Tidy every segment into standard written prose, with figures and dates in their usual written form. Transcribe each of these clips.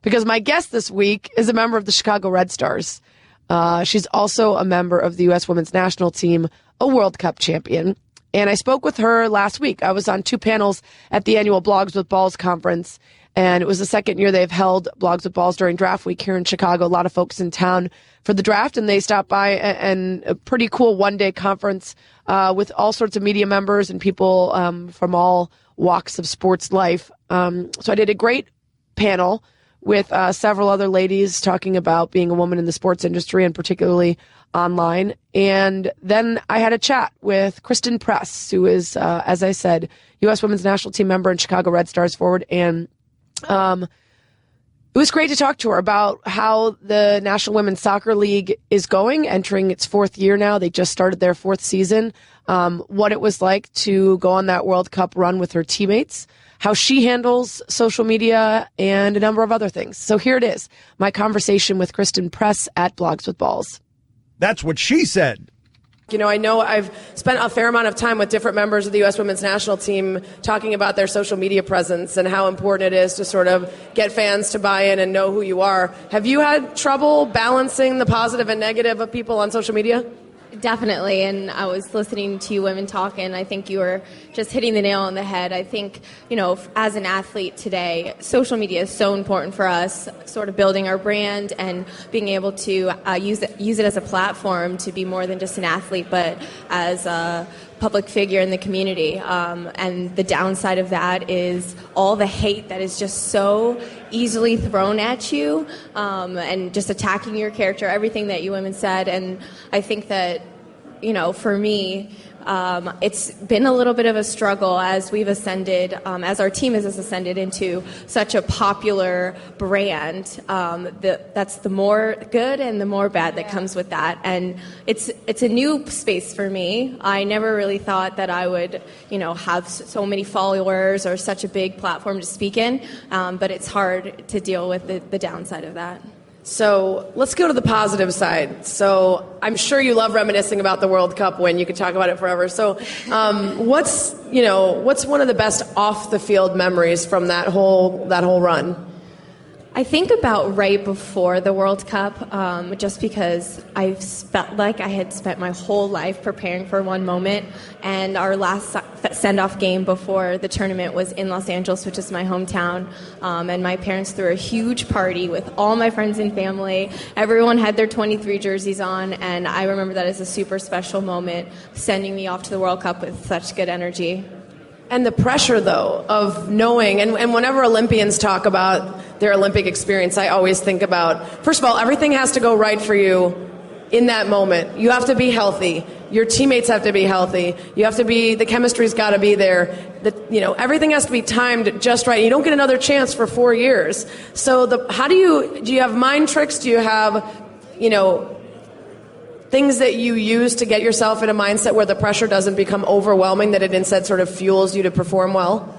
Because my guest this week is a member of the Chicago Red Stars. She's also a member of the U.S. Women's National Team, a World Cup champion. And I spoke with her last week. I was on 2 panels at the annual Blogs with Balls conference, and it was the second year they've held Blogs with Balls during draft week here in Chicago. A lot of folks in town for the draft, and they stopped by and a pretty cool one-day conference with all sorts of media members and people from all walks of sports life. So I did a great panel with several other ladies talking about being a woman in the sports industry and particularly online. And then I had a chat with Christen Press, who is, as I said, U.S. Women's National Team member and Chicago Red Stars forward. And it was great to talk to her about how the National Women's Soccer League is going, entering its 4th year now. They just started their 4th season. What it was like to go on that World Cup run with her teammates, how she handles social media, and a number of other things. So here it is, my conversation with Christen Press at Blogs with Balls. That's what she said. You know I've spent a fair amount of time with different members of the U.S. Women's National Team talking about their social media presence and how important it is to sort of get fans to buy in and know who you are. Have you had trouble balancing the positive and negative of people on social media? Definitely, and I was listening to you women talk, and I think you were just hitting the nail on the head. I think, as an athlete today, social media is so important for us, sort of building our brand and being able to use it as a platform to be more than just an athlete, but as a public figure in the community. And the downside of that is all the hate that is just so easily thrown at you, and just attacking your character, everything that you women said. And I think that, for me, it's been a little bit of a struggle as we've ascended, as our team has ascended into such a popular brand. That's the more good and the more bad that comes with that. And it's a new space for me. I never really thought that I would, have so many followers or such a big platform to speak in. But it's hard to deal with the downside of that. So let's go to the positive side. So I'm sure you love reminiscing about the World Cup win. You could talk about it forever. So what's one of the best off the field memories from that whole run? I think about right before the World Cup, just because I felt like I had spent my whole life preparing for one moment, and our last send-off game before the tournament was in Los Angeles, which is my hometown, and my parents threw a huge party with all my friends and family. Everyone had their 23 jerseys on, and I remember that as a super special moment, sending me off to the World Cup with such good energy. And the pressure, though, of knowing, and whenever Olympians talk about their Olympic experience, I always think about, first of all, everything has to go right for you in that moment. You have to be healthy. Your teammates have to be healthy. You have to be, the chemistry's got to be there. Everything has to be timed just right. You don't get another chance for 4 years. So do you have mind tricks? Do you have, things that you use to get yourself in a mindset where the pressure doesn't become overwhelming, that it instead sort of fuels you to perform well?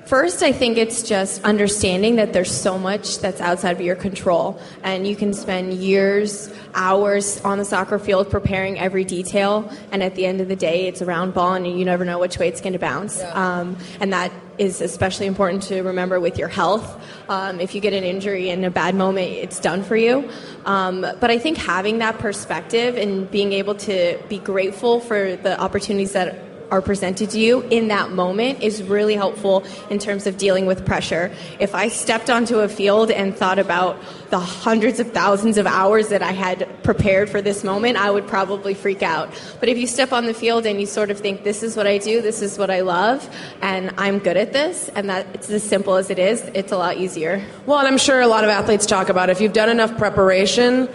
First, I think it's just understanding that there's so much that's outside of your control, and you can spend years, hours on the soccer field preparing every detail, and at the end of the day, it's a round ball, and you never know which way it's going to bounce. Yeah. And that is especially important to remember with your health. If you get an injury in a bad moment, it's done for you. But I think having that perspective and being able to be grateful for the opportunities that are presented to you in that moment is really helpful in terms of dealing with pressure. If I stepped onto a field and thought about the hundreds of thousands of hours that I had prepared for this moment, I would probably freak out. But if you step on the field and you sort of think, this is what I do, this is what I love, and I'm good at this, and that it's as simple as it is, it's a lot easier. Well, and I'm sure a lot of athletes talk about if you've done enough preparation,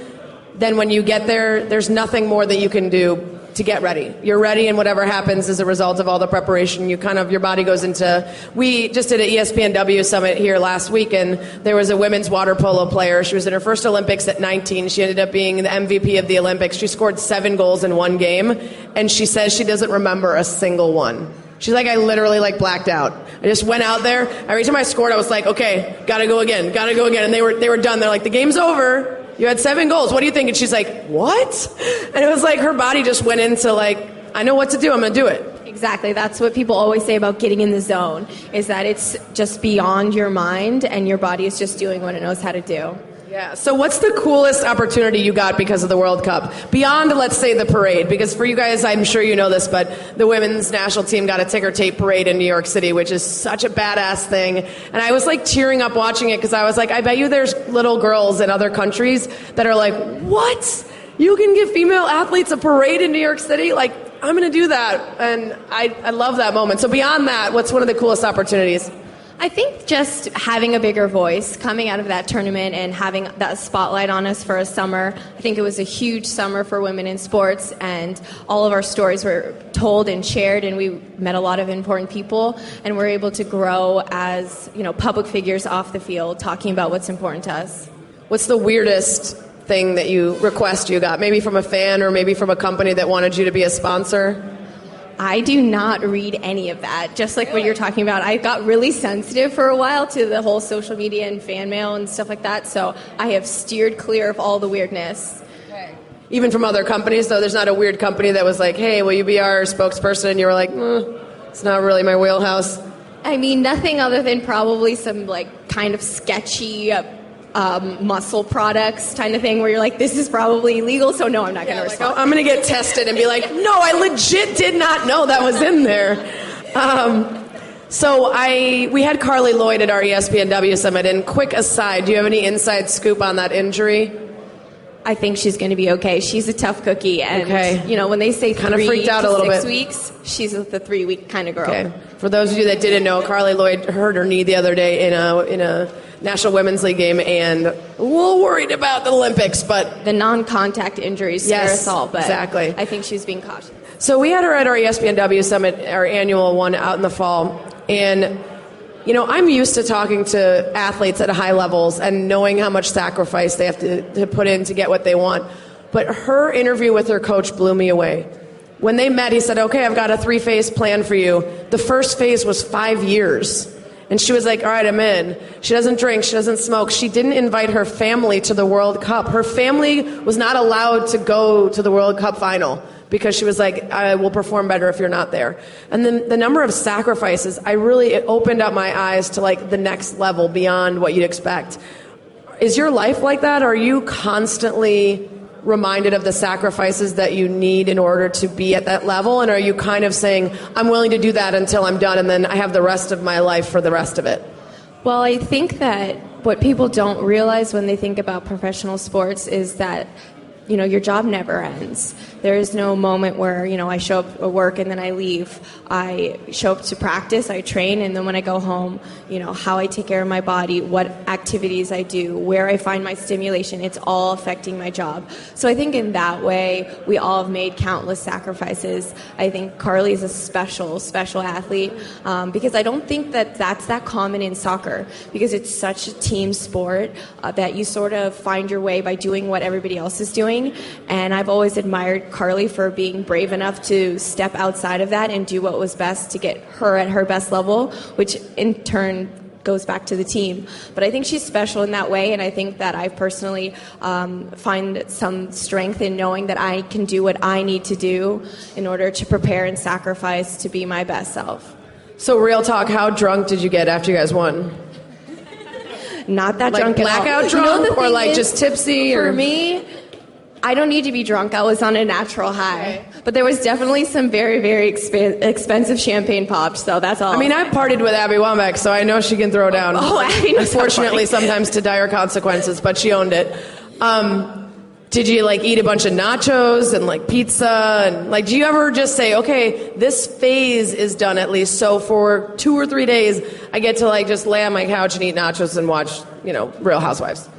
then when you get there, there's nothing more that you can do to get ready. You're ready, and whatever happens as a result of all the preparation, your body goes into... We just did an ESPNW summit here last week, and there was a women's water polo player. She was in her first Olympics at 19. She ended up being the MVP of the Olympics. She scored 7 goals in one game, and she says she doesn't remember a single one. She's like, I literally blacked out. I just went out there. Every time I scored, I was like, okay, gotta go again. And they were done. They're like, the game's over. You had 7 goals. What do you think? And she's like, what? And it was like her body just went into I know what to do. I'm going to do it. Exactly. That's what people always say about getting in the zone, is that it's just beyond your mind and your body is just doing what it knows how to do. Yeah. So what's the coolest opportunity you got because of the World Cup? Beyond, let's say, the parade. Because for you guys, I'm sure you know this, but the women's national team got a ticker tape parade in New York City, which is such a badass thing. And I was like tearing up watching it because I was like, I bet you there's little girls in other countries that are like, what? You can give female athletes a parade in New York City? Like, I'm going to do that. And I love that moment. So beyond that, what's one of the coolest opportunities? I think just having a bigger voice, coming out of that tournament and having that spotlight on us for a summer. I think it was a huge summer for women in sports, and all of our stories were told and shared, and we met a lot of important people, and we're able to grow as, public figures off the field, talking about what's important to us. What's the weirdest thing that you got? Maybe from a fan or maybe from a company that wanted you to be a sponsor? I do not read any of that. Just like what you're talking about, I got really sensitive for a while to the whole social media and fan mail and stuff like that, so I have steered clear of all the weirdness. Okay. Even from other companies, though? There's not a weird company that was like, hey, will you be our spokesperson? And you were like, it's not really my wheelhouse. I mean, nothing other than probably some kind of sketchy muscle products kind of thing where you're like, this is probably illegal, so no, I'm not going to respond. I'm going to get tested and be like, no, I legit did not know that was in there. We had Carli Lloyd at our ESPNW Summit, and quick aside, do you have any inside scoop on that injury? I think she's going to be okay. She's a tough cookie, and when they say kind of freaked out a little 6 bit. weeks, she's the 3-week kind of girl. Okay. For those of you that didn't know, Carli Lloyd hurt her knee the other day in a National Women's League game, and a little worried about the Olympics, but the non-contact injuries scare us all. But exactly. I think she's being cautious. So we had her at our ESPNW Summit, our annual one out in the fall, and I'm used to talking to athletes at high levels and knowing how much sacrifice they have to put in to get what they want. But her interview with her coach blew me away. When they met, he said, okay, I've got a 3-phase plan for you. The first phase was 5 years. And she was like, all right, I'm in. She doesn't drink. She doesn't smoke. She didn't invite her family to the World Cup. Her family was not allowed to go to the World Cup final because she was like, I will perform better if you're not there. And then the number of sacrifices, it opened up my eyes to the next level beyond what you'd expect. Is your life like that? Are you constantly reminded of the sacrifices that you need in order to be at that level? And are you kind of saying, I'm willing to do that until I'm done, and then I have the rest of my life for the rest of it? Well, I think that what people don't realize when they think about professional sports is that your job never ends. There is no moment where, I show up at work and then I leave. I show up to practice, I train, and then when I go home, how I take care of my body, what activities I do, where I find my stimulation, it's all affecting my job. So I think in that way, we all have made countless sacrifices. I think Carli is a special, special athlete because I don't think that's that common in soccer, because it's such a team sport that you sort of find your way by doing what everybody else is doing. And I've always admired Carli for being brave enough to step outside of that and do what was best to get her at her best level, which in turn goes back to the team. But I think she's special in that way, and I think that I personally find some strength in knowing that I can do what I need to do in order to prepare and sacrifice to be my best self. So real talk, how drunk did you get after you guys won? Not that drunk at all. Blackout drunk, or just tipsy? For me, I don't need to be drunk. I was on a natural high. Okay. But there was definitely some very, very expensive champagne popped, so that's all. I mean, I've partied with Abby Wambach, so I know she can throw down. Oh, Abby knows. Unfortunately, sometimes to dire consequences, but she owned it. Did you eat a bunch of nachos and pizza? And do you ever just say, okay, this phase is done at least, so for 2 or 3 days, I get to just lay on my couch and eat nachos and watch, Real Housewives?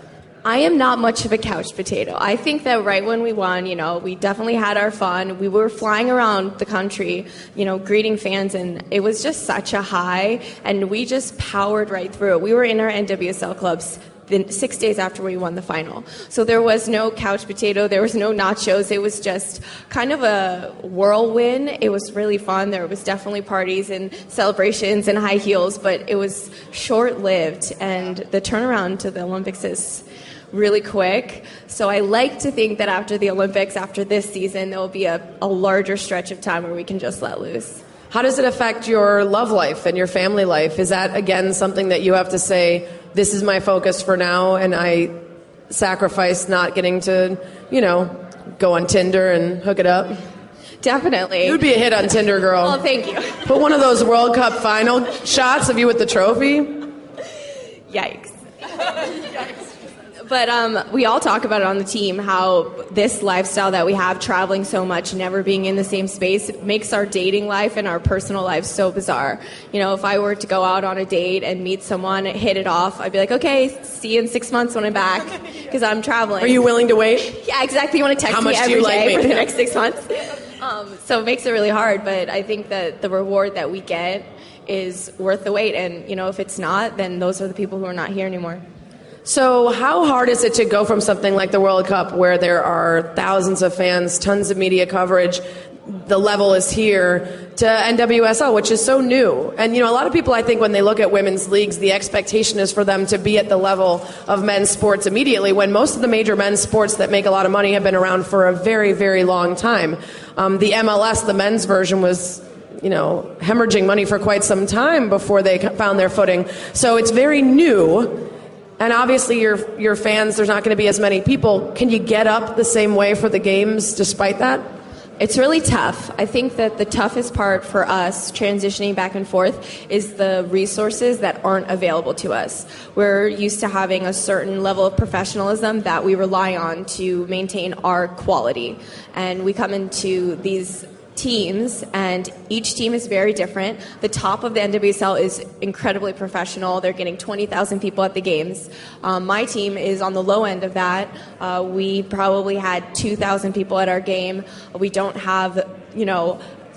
I am not much of a couch potato. I think that right when we won, we definitely had our fun. We were flying around the country, greeting fans, and it was just such a high, and we just powered right through it. We were in our NWSL clubs 6 days after we won the final. So there was no couch potato, there was no nachos, it was just kind of a whirlwind. It was really fun. There was definitely parties and celebrations and high heels, but it was short-lived, and the turnaround to the Olympics is really quick. So I like to think that after the Olympics, after this season, there will be a larger stretch of time where we can just let loose. How does it affect your love life and your family life? Is that, again, something that you have to say, this is my focus for now, and I sacrifice not getting to, go on Tinder and hook it up? Definitely. You'd be a hit on Tinder, girl. Oh, thank you. Put one of those World Cup final shots of you with the trophy. Yikes. But we all talk about it on the team, how this lifestyle that we have, traveling so much, never being in the same space, makes our dating life and our personal life so bizarre. If I were to go out on a date and meet someone, hit it off, I'd be like, okay, see you in 6 months when I'm back, because I'm traveling. Are you willing to wait? Yeah, exactly. You want to text me every day for the next 6 months? So it makes it really hard, but I think that the reward that we get is worth the wait. And, if it's not, then those are the people who are not here anymore. So how hard is it to go from something like the World Cup, where there are thousands of fans, tons of media coverage, the level is here, to NWSL, which is so new? And, a lot of people, I think, when they look at women's leagues, the expectation is for them to be at the level of men's sports immediately, when most of the major men's sports that make a lot of money have been around for a very, very long time. The MLS, the men's version, was hemorrhaging money for quite some time before they found their footing. So it's very new. And obviously your fans, there's not going to be as many people. Can you get up the same way for the games despite that? It's really tough. I think that the toughest part for us transitioning back and forth is the resources that aren't available to us. We're used to having a certain level of professionalism that we rely on to maintain our quality. And we come into these teams, and each team is very different. The top of the NWSL is incredibly professional. They're getting 20,000 people at the games. My team is on the low end of that. We probably had 2,000 people at our game. We don't have,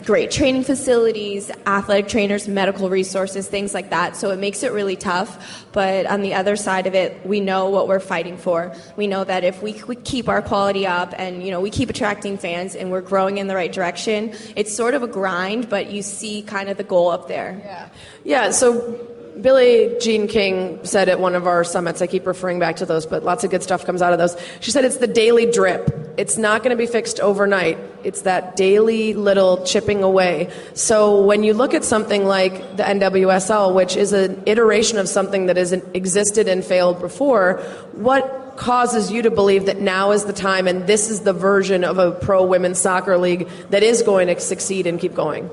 great training facilities, athletic trainers, medical resources, things like that. So it makes it really tough. But on the other side of it, we know what we're fighting for. We know that if we keep our quality up and, we keep attracting fans and we're growing in the right direction, it's sort of a grind, but you see kind of the goal up there. Yeah, so Billie Jean King said at one of our summits, I keep referring back to those, but lots of good stuff comes out of those. She said it's the daily drip. It's not going to be fixed overnight. It's that daily little chipping away. So when you look at something like the NWSL, which is an iteration of something that has existed and failed before, what causes you to believe that now is the time and this is the version of a pro women's soccer league that is going to succeed and keep going?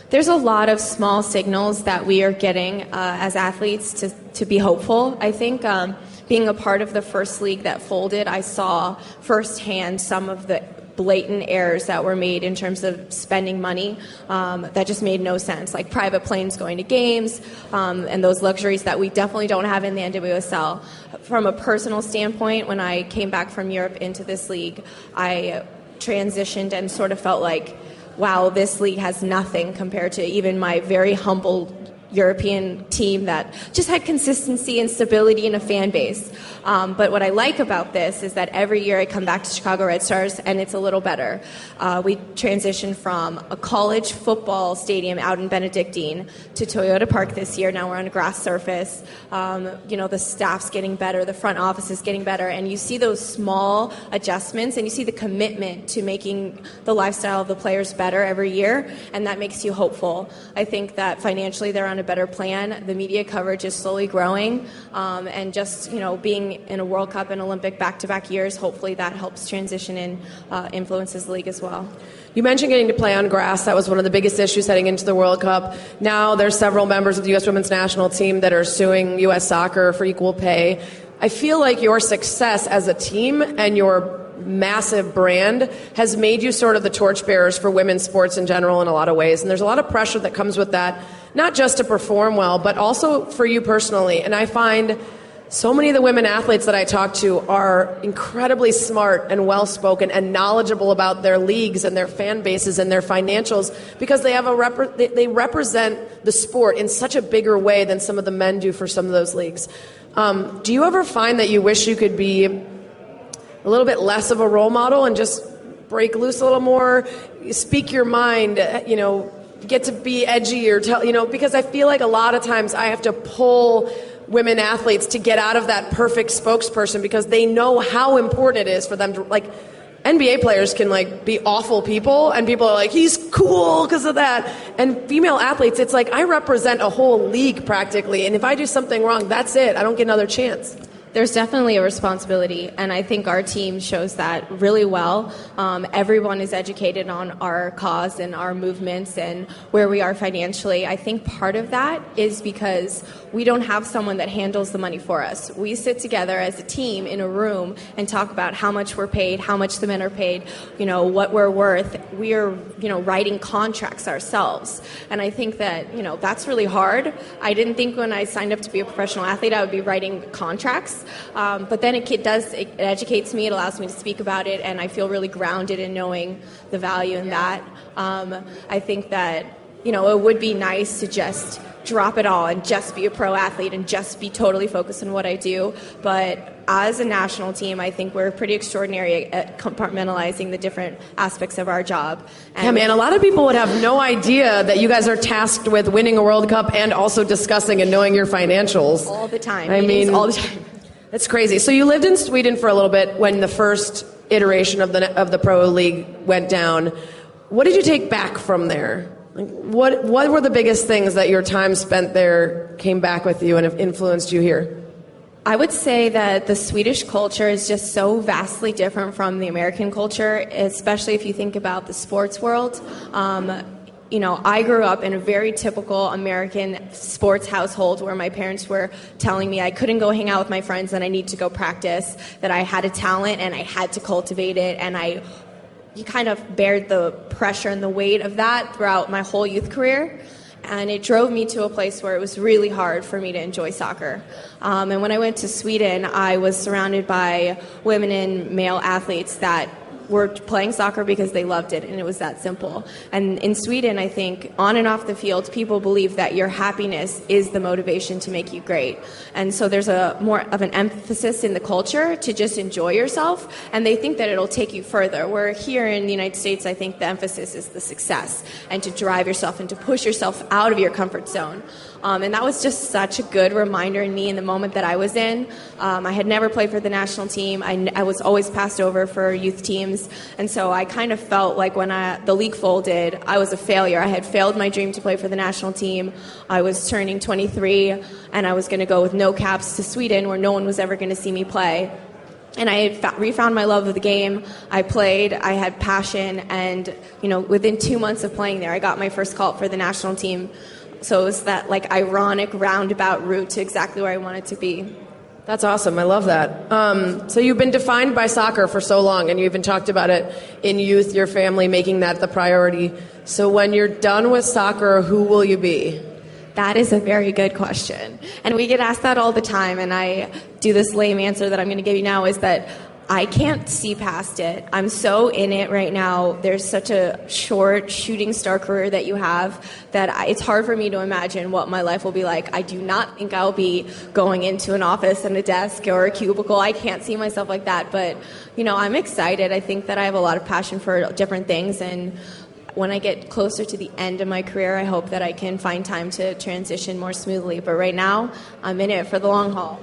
There's a lot of small signals that we are getting as athletes to be hopeful. I think being a part of the first league that folded, I saw firsthand some of the blatant errors that were made in terms of spending money that just made no sense, like private planes going to games and those luxuries that we definitely don't have in the NWSL. From a personal standpoint, when I came back from Europe into this league, I transitioned and sort of felt like, wow, this league has nothing compared to even my very humble European team that just had consistency and stability in a fan base. But what I like about this is that every year I come back to Chicago Red Stars and it's a little better. We transitioned from a college football stadium out in Benedictine to Toyota Park this year. Now we're on a grass surface. The staff's getting better, the front office is getting better, and you see those small adjustments and you see the commitment to making the lifestyle of the players better every year, and that makes you hopeful. I think that financially they're on a better plan. The media coverage is slowly growing, and just being in a World Cup and Olympic back-to-back years, hopefully that helps transition and influences the league as well. You mentioned getting to play on grass. That was one of the biggest issues heading into the World Cup. Now there's several members of the U.S. women's national team that are suing U.S. soccer for equal pay. I feel like your success as a team and your massive brand has made you sort of the torchbearers for women's sports in general in a lot of ways. And there's a lot of pressure that comes with that, not just to perform well, but also for you personally. And I find so many of the women athletes that I talk to are incredibly smart and well-spoken and knowledgeable about their leagues and their fan bases and their financials because they have they represent the sport in such a bigger way than some of the men do for some of those leagues. Do you ever find that you wish you could be a little bit less of a role model and just break loose a little more, speak your mind, get to be edgy or tell, because I feel like a lot of times I have to pull women athletes to get out of that perfect spokesperson because they know how important it is for them to, NBA players can like be awful people, and people are like, he's cool because of that. And female athletes, it's like I represent a whole league practically, and if I do something wrong, that's it. I don't get another chance. There's definitely a responsibility, and I think our team shows that really well. Everyone is educated on our cause and our movements and where we are financially. I think part of that is because we don't have someone that handles the money for us. We sit together as a team in a room and talk about how much we're paid, how much the men are paid, what we're worth. We are, writing contracts ourselves. And I think that, that's really hard. I didn't think when I signed up to be a professional athlete I would be writing contracts. But then it educates me, it allows me to speak about it, and I feel really grounded in knowing the value in that. I think that, it would be nice to just drop it all and just be a pro athlete and just be totally focused on what I do. But as a national team, I think we're pretty extraordinary at compartmentalizing the different aspects of our job. And yeah, man, a lot of people would have no idea that you guys are tasked with winning a World Cup and also discussing and knowing your financials. All the time. All the time. That's crazy. So you lived in Sweden for a little bit when the first iteration of the Pro League went down. What did you take back from there? Like, what were the biggest things that your time spent there came back with you and have influenced you here? I would say that the Swedish culture is just so vastly different from the American culture, especially if you think about the sports world. I grew up in a very typical American sports household where my parents were telling me I couldn't go hang out with my friends and I need to go practice, that I had a talent and I had to cultivate it, and you kind of bared the pressure and the weight of that throughout my whole youth career. And it drove me to a place where it was really hard for me to enjoy soccer. And when I went to Sweden, I was surrounded by women and male athletes that were playing soccer because they loved it, and it was that simple. And in Sweden, I think, on and off the field, people believe that your happiness is the motivation to make you great. And so there's a more of an emphasis in the culture to just enjoy yourself, and they think that it'll take you further. Where here in the United States, I think the emphasis is the success, and to drive yourself and to push yourself out of your comfort zone. And that was just such a good reminder in me in the moment that I was in. I had never played for the national team. I was always passed over for youth teams. And so I kind of felt like when the league folded, I was a failure. I had failed my dream to play for the national team. I was turning 23, and I was going to go with no caps to Sweden, where no one was ever going to see me play. And I had refound my love of the game. I played, I had passion, and within 2 months of playing there, I got my first call up for the national team. So it was that ironic roundabout route to exactly where I wanted to be. That's awesome. I love that. So you've been defined by soccer for so long, and you even talked about it in youth, your family making that the priority. So when you're done with soccer, who will you be? That is a very good question. And we get asked that all the time, and I do this lame answer that I'm going to give you now, is that I can't see past it. I'm so in it right now. There's such a short shooting star career that you have that it's hard for me to imagine what my life will be like. I do not think I'll be going into an office and a desk or a cubicle. I can't see myself like that. But, I'm excited. I think that I have a lot of passion for different things. And when I get closer to the end of my career, I hope that I can find time to transition more smoothly. But right now, I'm in it for the long haul.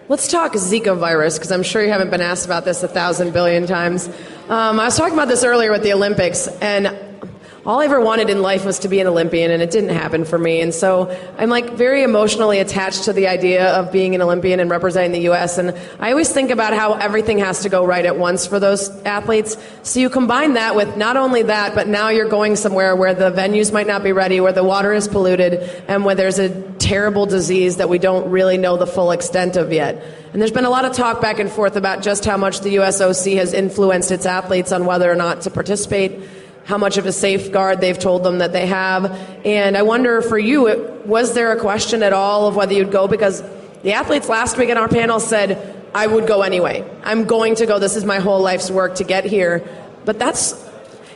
Let's talk Zika virus, because I'm sure you haven't been asked about this 1,000 billion times. I was talking about this earlier with the Olympics, and all I ever wanted in life was to be an Olympian, and it didn't happen for me. And so I'm very emotionally attached to the idea of being an Olympian and representing the U.S. And I always think about how everything has to go right at once for those athletes. So you combine that with not only that, but now you're going somewhere where the venues might not be ready, where the water is polluted, and where there's a terrible disease that we don't really know the full extent of yet. And there's been a lot of talk back and forth about just how much the USOC has influenced its athletes on whether or not to participate, how much of a safeguard they've told them that they have. And I wonder for you, was there a question at all of whether you'd go? Because the athletes last week in our panel said, I would go anyway. I'm going to go. This is my whole life's work to get here. But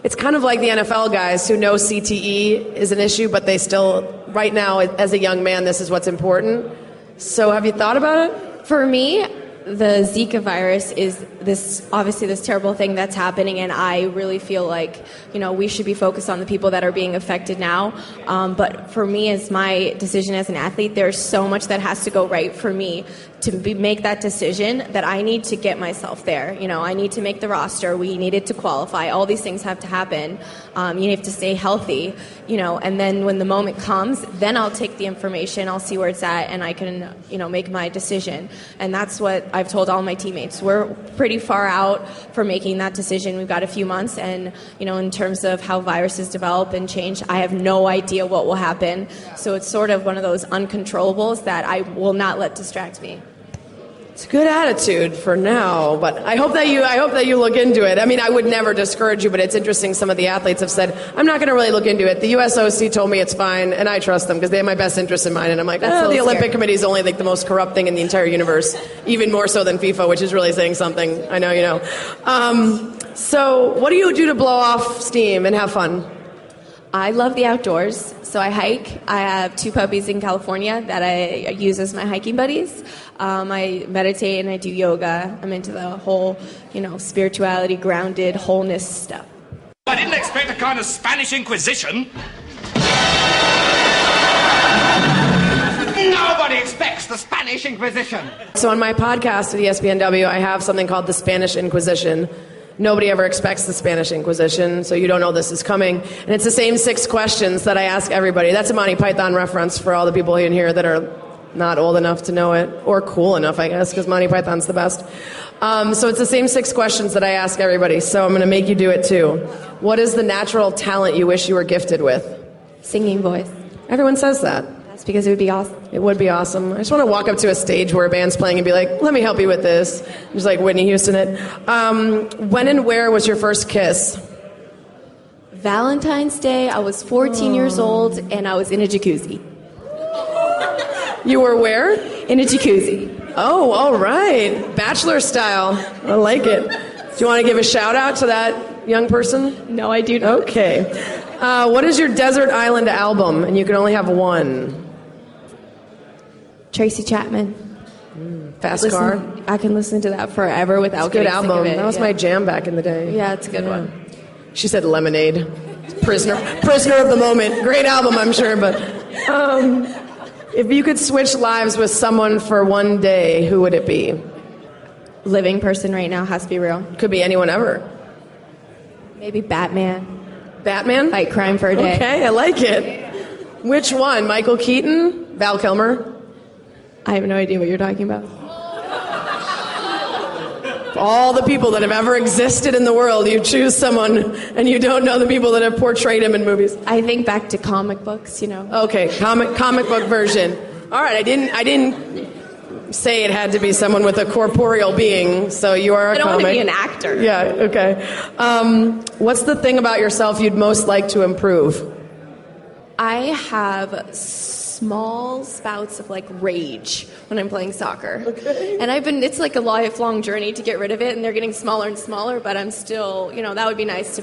it's kind of like the NFL guys who know CTE is an issue, but they still, right now, as a young man, this is what's important. So have you thought about it? For me, the Zika virus is obviously this terrible thing that's happening, and I really feel like, we should be focused on the people that are being affected now. But for me, as my decision as an athlete, there's so much that has to go right for me make that decision that I need to get myself there. You know, I need to make the roster. We needed to qualify. All these things have to happen. You have to stay healthy, you know, and then when the moment comes, then I'll take the information, I'll see where it's at, and I can, you know, make my decision. And that's what I've told all my teammates. We're pretty far out for making that decision. We've got a few months, and, you know, in terms of how viruses develop and change, I have no idea what will happen. So it's sort of one of those uncontrollables that I will not let distract me. It's a good attitude for now, but I hope that you look into it. I mean, I would never discourage you, but it's interesting. Some of the athletes have said, I'm not going to really look into it. The USOC told me it's fine, and I trust them because they have my best interest in mind. And I'm like, the Olympic Committee is only like the most corrupt thing in the entire universe, even more so than FIFA, which is really saying something. I know you know. So what do you do to blow off steam and have fun? I love the outdoors, so I hike. I have 2 puppies in California that I use as my hiking buddies. I meditate and I do yoga. I'm into the whole, you know, spirituality, grounded, wholeness stuff. I didn't expect a kind of Spanish Inquisition. Nobody expects the Spanish Inquisition. So on my podcast at ESPNW, I have something called the Spanish Inquisition. Nobody ever expects the Spanish Inquisition, so you don't know this is coming. And it's the same 6 questions that I ask everybody. That's a Monty Python reference for all the people in here that are not old enough to know it, or cool enough, I guess, because Monty Python's the best. So it's the same 6 questions that I ask everybody, so I'm going to make you do it too. What is the natural talent you wish you were gifted with? Singing voice. Everyone says that. That's because it would be awesome. It would be awesome. I just want to walk up to a stage where a band's playing and be like, let me help you with this. Just like Whitney Houston it. When and where was your first kiss? Valentine's Day, I was 14 years old, and I was in a jacuzzi. You were where? In a jacuzzi. Oh, all right. Bachelor style. I like it. Do you want to give a shout out to that young person? No, I do not. Okay. What is your desert island album? And you can only have one. Tracy Chapman. Fast Car. I can listen to that forever without getting sick of it. Good album. That was my jam back in the day. Yeah, it's a good one. She said Lemonade. Prisoner of the Moment. Great album, I'm sure. But if you could switch lives with someone for one day, who would it be? Living person right now, has to be real. Could be anyone ever. Maybe Batman. Batman? Fight crime for a day. Okay, I like it. Which one? Michael Keaton? Val Kilmer? I have no idea what you're talking about. All the people that have ever existed in the world, you choose someone and you don't know the people that have portrayed him in movies. I think back to comic books, you know. Okay, comic book version. All right, I didn't say it had to be someone with a corporeal being, so you are a comic. I don't want to be an actor. Yeah, okay. What's the thing about yourself you'd most like to improve? I have small spouts of like rage when I'm playing soccer. Okay. And it's like a lifelong journey to get rid of it, and they're getting smaller and smaller, but I'm still, you know, that would be nice to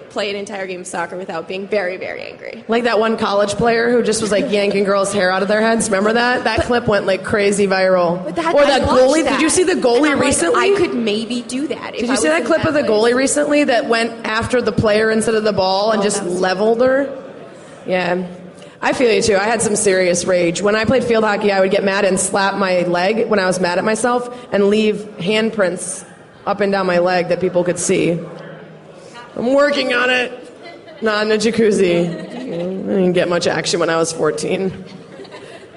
play an entire game of soccer without being very, very angry. Like that one college player who just was like yanking girls' hair out of their heads. Remember that? That clip went like crazy viral. But that, or that goalie. That. Did you see the goalie recently? Like, I could maybe do that. Did you see that clip of the goalie recently that went after the player instead of the ball and just leveled her? Yeah. I feel you too. I had some serious rage. When I played field hockey, I would get mad and slap my leg when I was mad at myself and leave handprints up and down my leg that people could see. I'm working on it. Not in a jacuzzi. I didn't get much action when I was 14.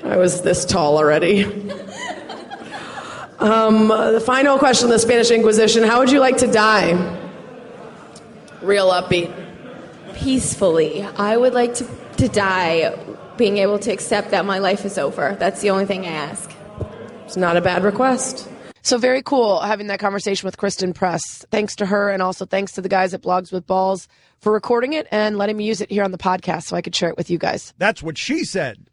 I was this tall already. The final question of the Spanish Inquisition. How would you like to die? Real upbeat. Peacefully. I would like to die being able to accept that my life is over. That's the only thing I ask. It's not a bad request. So very cool having that conversation with Christen Press. Thanks to her, and also thanks to the guys at Blogs with Balls for recording it and letting me use it here on the podcast so I could share it with you guys. That's what she said.